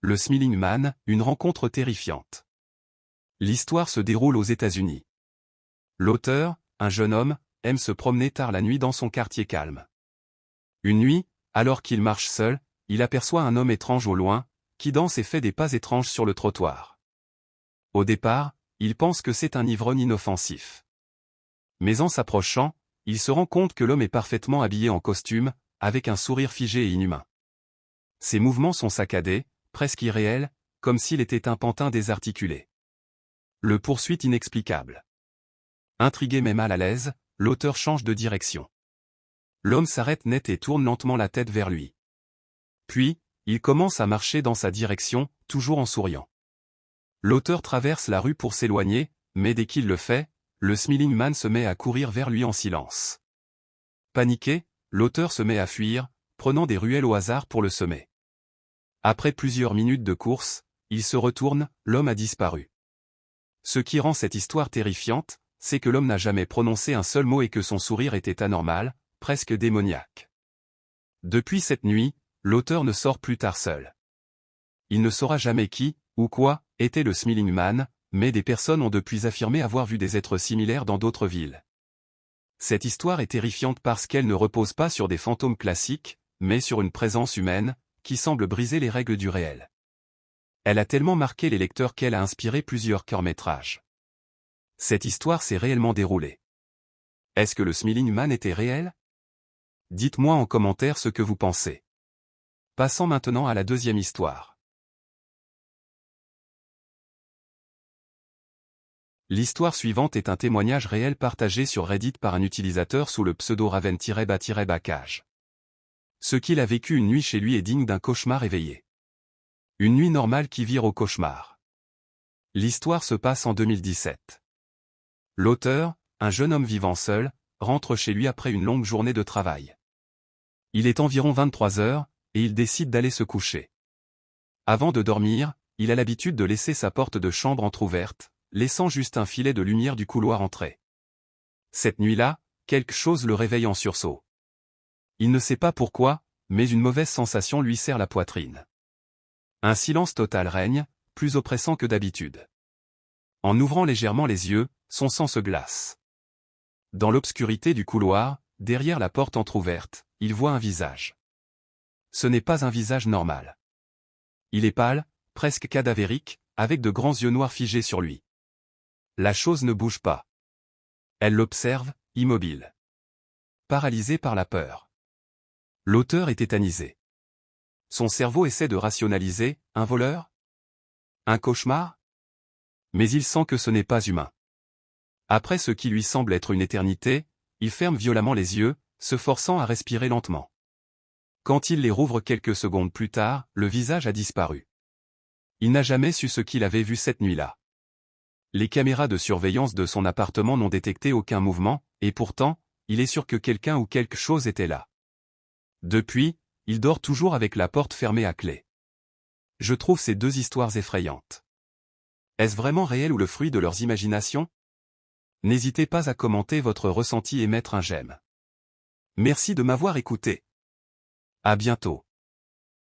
le Smiling Man, une rencontre terrifiante. L'histoire se déroule aux États-Unis. L'auteur, un jeune homme, aime se promener tard la nuit dans son quartier calme. Une nuit, alors qu'il marche seul, il aperçoit un homme étrange au loin, qui danse et fait des pas étranges sur le trottoir. Au départ, il pense que c'est un ivrogne inoffensif. Mais en s'approchant, il se rend compte que l'homme est parfaitement habillé en costume, avec un sourire figé et inhumain. Ses mouvements sont saccadés, presque irréels, comme s'il était un pantin désarticulé. Le poursuit inexplicable. Intrigué mais mal à l'aise, l'auteur change de direction. L'homme s'arrête net et tourne lentement la tête vers lui. Puis, il commence à marcher dans sa direction, toujours en souriant. L'auteur traverse la rue pour s'éloigner, mais dès qu'il le fait, le Smiling Man se met à courir vers lui en silence. Paniqué, l'auteur se met à fuir, prenant des ruelles au hasard pour le semer. Après plusieurs minutes de course, il se retourne, l'homme a disparu. Ce qui rend cette histoire terrifiante, c'est que l'homme n'a jamais prononcé un seul mot et que son sourire était anormal, presque démoniaque. Depuis cette nuit, l'auteur ne sort plus tard seul. Il ne saura jamais qui, ou quoi, était le Smiling Man, mais des personnes ont depuis affirmé avoir vu des êtres similaires dans d'autres villes. Cette histoire est terrifiante parce qu'elle ne repose pas sur des fantômes classiques, mais sur une présence humaine, qui semble briser les règles du réel. Elle a tellement marqué les lecteurs qu'elle a inspiré plusieurs courts-métrages. Cette histoire s'est réellement déroulée. Est-ce que le Smiling Man était réel? Dites-moi en commentaire ce que vous pensez. Passons maintenant à la deuxième histoire. L'histoire suivante est un témoignage réel partagé sur Reddit par un utilisateur sous le pseudo Raven-Bacage. Ce qu'il a vécu une nuit chez lui est digne d'un cauchemar éveillé. Une nuit normale qui vire au cauchemar. L'histoire se passe en 2017. L'auteur, un jeune homme vivant seul, rentre chez lui après une longue journée de travail. Il est environ 23 heures, et il décide d'aller se coucher. Avant de dormir, il a l'habitude de laisser sa porte de chambre entr'ouverte, laissant juste un filet de lumière du couloir entrer. Cette nuit-là, quelque chose le réveille en sursaut. Il ne sait pas pourquoi, mais une mauvaise sensation lui serre la poitrine. Un silence total règne, plus oppressant que d'habitude. En ouvrant légèrement les yeux, son sang se glace. Dans l'obscurité du couloir, derrière la porte entr'ouverte, il voit un visage. Ce n'est pas un visage normal. Il est pâle, presque cadavérique, avec de grands yeux noirs figés sur lui. La chose ne bouge pas. Elle l'observe, immobile. Paralysé par la peur. L'auteur est tétanisé. Son cerveau essaie de rationaliser, un voleur? Un cauchemar? Mais il sent que ce n'est pas humain. Après ce qui lui semble être une éternité, il ferme violemment les yeux, se forçant à respirer lentement. Quand il les rouvre quelques secondes plus tard, le visage a disparu. Il n'a jamais su ce qu'il avait vu cette nuit-là. Les caméras de surveillance de son appartement n'ont détecté aucun mouvement, et pourtant, il est sûr que quelqu'un ou quelque chose était là. Depuis, il dort toujours avec la porte fermée à clé. Je trouve ces deux histoires effrayantes. Est-ce vraiment réel ou le fruit de leurs imaginations? N'hésitez pas à commenter votre ressenti et mettre un j'aime. Merci de m'avoir écouté. À bientôt.